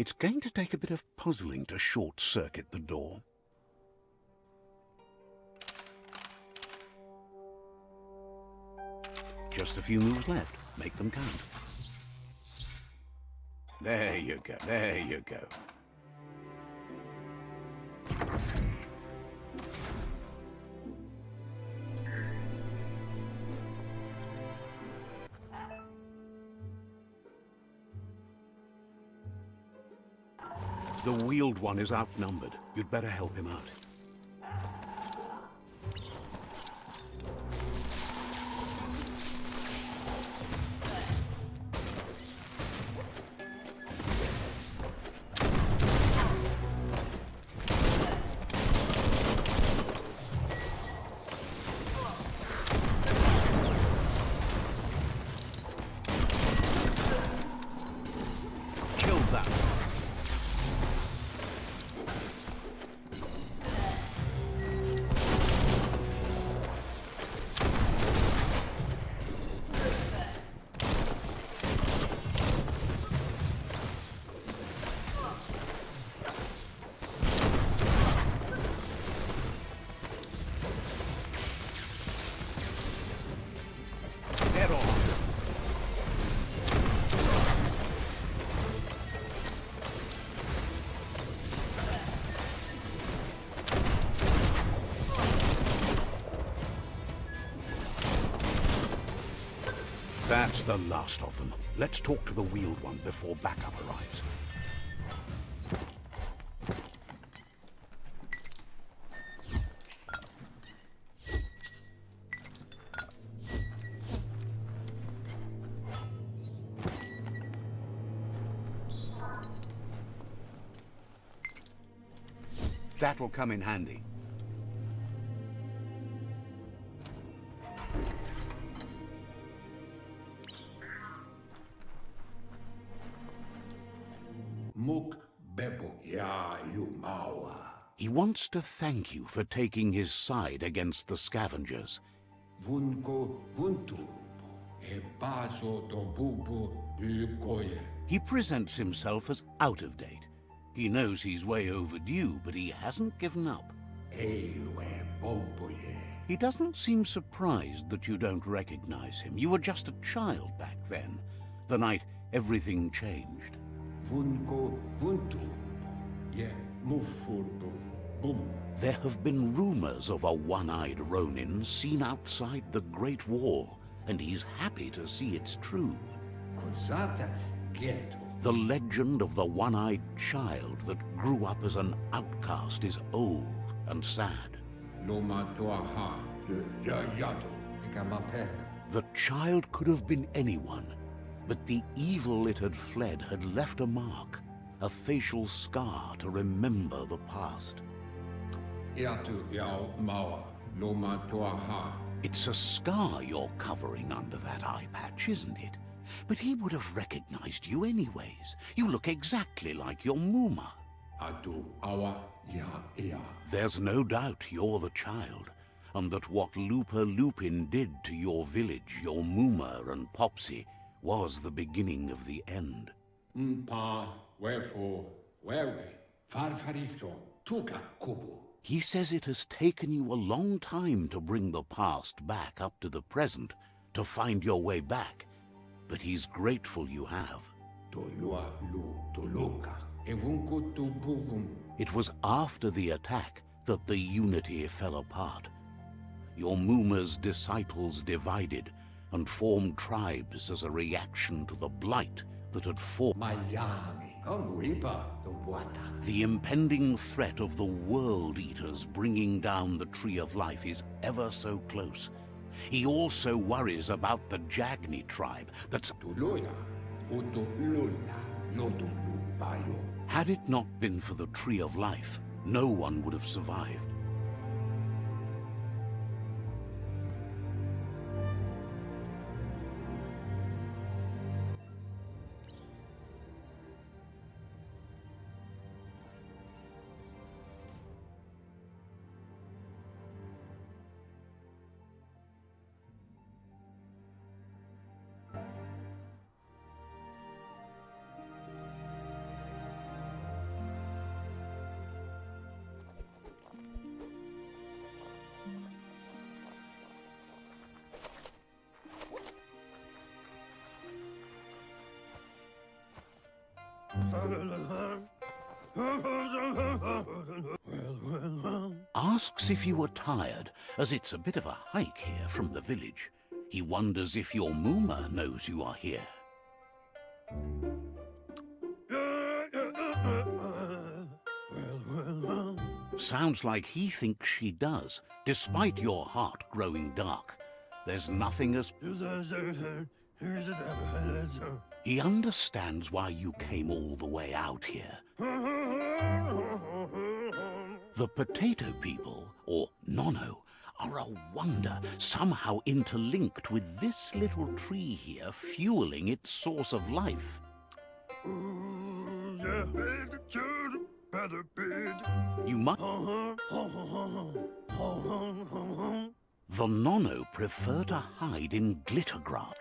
It's going to take a bit of puzzling to short-circuit the door. Just a few moves left. Make them count. There you go, there you go. The wheeled one is outnumbered. You'd better help him out. Killed that. Head on. That's the last of them. Let's talk to the wheeled one before backup arrives. That'll come in handy. Muk bebo ya yumawa. He wants to thank you for taking his side against the scavengers. Vunko vuntu. E baso tombubu bukoye. He presents himself as out of date. He knows he's way overdue, but he hasn't given up. Ewe boboye. He doesn't seem surprised that you don't recognize him. You were just a child back then, the night everything changed. Vunko vuntu. Ye mufurbu. Boom. There have been rumors of a one-eyed Ronin seen outside the Great Wall, and he's happy to see it's true. Kozata ghetto. The legend of the one-eyed child that grew up as an outcast is old and sad. Loma toaha. Le yayato. Ikamapena. The child could have been anyone, but the evil it had fled had left a mark, a facial scar to remember the past. Iatu yao mawa. Loma toaha. It's a scar you're covering under that eye patch, isn't it? But he would have recognized you anyways. You look exactly like your Muma. Atu awa ya ea. There's no doubt you're the child, and that what Lupa Lupin did to your village, your Muma and Popsy, was the beginning of the end. Mpa, wherefore, where, farfarifto, tuka kubu. He says it has taken you a long time to bring the past back up to the present, to find your way back. But he's grateful you have. Tolua lu toluka. Evunko tu buvum. It was after the attack that the unity fell apart. Your Muma's disciples divided and formed tribes as a reaction to the blight that had formed. Miami. Come Reaper, the water. The impending threat of the World Eaters bringing down the Tree of Life is ever so close. He also worries about the Jagni tribe that's... Tuluya. Uto luna. Loto lupayo. Had it not been for the Tree of Life, no one would have survived. Asks if you are tired, as it's a bit of a hike here from the village. He wonders if your Mooma knows you are here. Sounds like he thinks she does, despite your heart growing dark. There's nothing as... He understands why you came all the way out here. The potato people, or Nono, are a wonder, somehow interlinked with this little tree here fueling its source of life. You must... The Nono prefer to hide in glitter grass.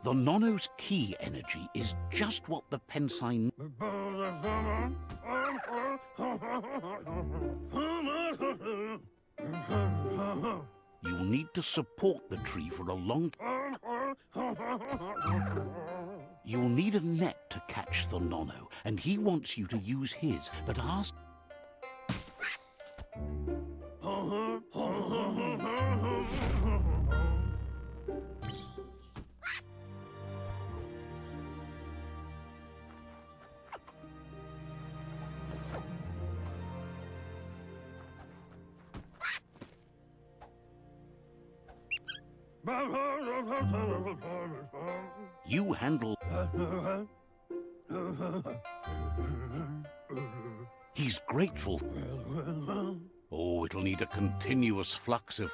The Nono's key energy is just what the Pensai... You'll need to support the tree for a long... You'll need a net to catch the Nono, and he wants you to use his, but ask... You handle... He's grateful. Oh, it'll need a continuous flux of...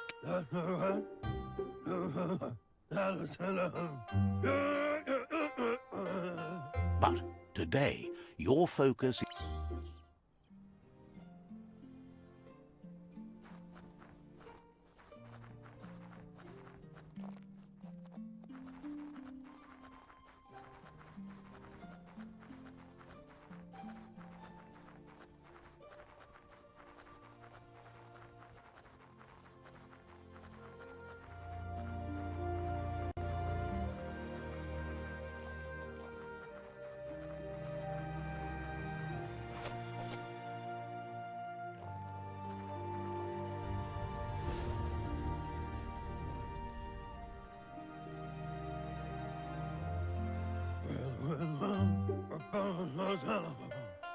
But today, your focus...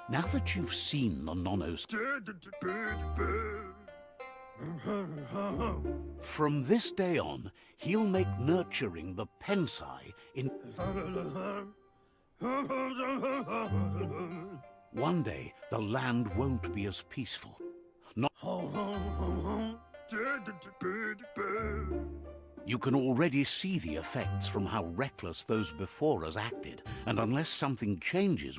Now that you've seen the Nono's... From this day on, he'll make nurturing the Pensai in... One day, the land won't be as peaceful. Not... You can already see the effects from how reckless those before us acted, and unless something changes...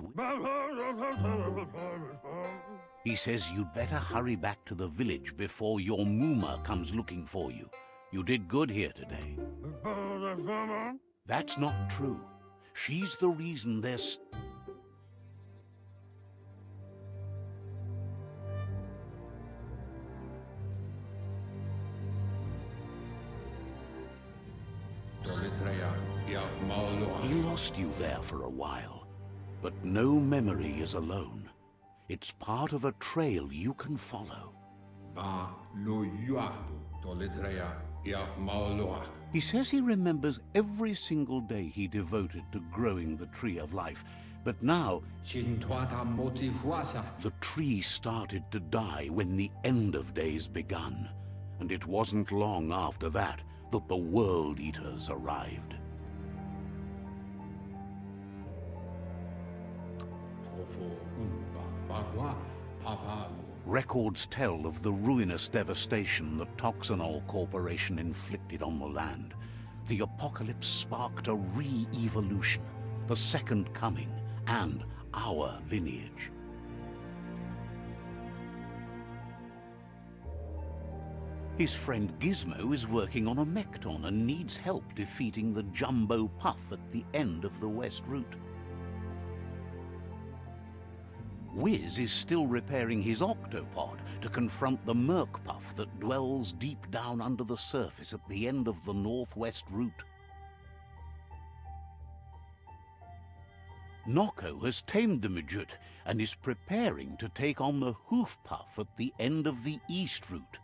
He says you'd better hurry back to the village before your Mooma comes looking for you. You did good here today. That's not true. She's the reason there's... He lost you there for a while, but no memory is alone. It's part of a trail you can follow. He says he remembers every single day he devoted to growing the Tree of Life, but now the tree started to die when the end of days begun, and it wasn't long after that that the World Eaters arrived. Records tell of the ruinous devastation the Toxanol Corporation inflicted on the land. The apocalypse sparked a re-evolution, the Second Coming, and our lineage. His friend Gizmo is working on a Mekton and needs help defeating the Jumbo Puff at the end of the West Route. Wiz is still repairing his octopod to confront the Merc Puff that dwells deep down under the surface at the end of the Northwest Route. Nocco has tamed the midget and is preparing to take on the Hoof Puff at the end of the East Route.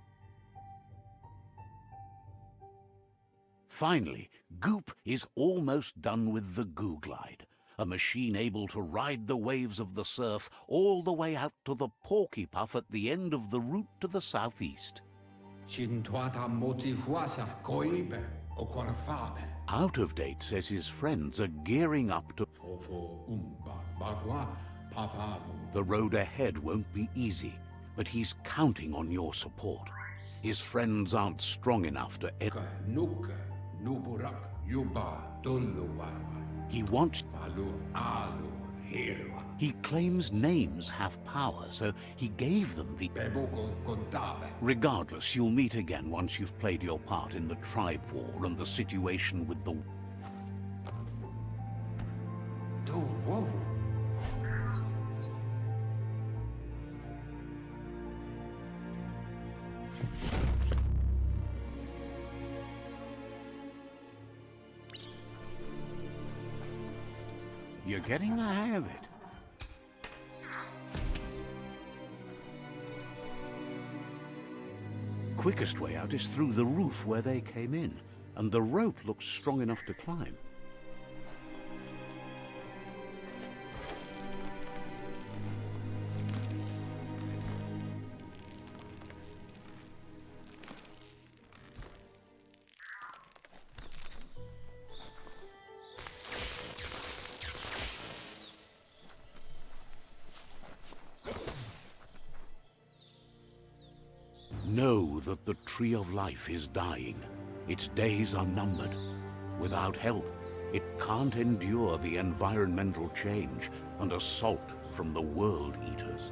Finally, Goop is almost done with the Goo Glide, a machine able to ride the waves of the surf all the way out to the Porky Puff at the end of the route to the southeast. Out of Date says his friends are gearing up to... The road ahead won't be easy, but he's counting on your support. His friends aren't strong enough to... He wants... He claims names have power, so he gave them the... Regardless, you'll meet again once you've played your part in the tribe war and the situation with the... You're getting the hang of it. Quickest way out is through the roof where they came in, and the rope looks strong enough to climb. Know that the Tree of Life is dying. Its days are numbered. Without help, it can't endure the environmental change and assault from the World Eaters.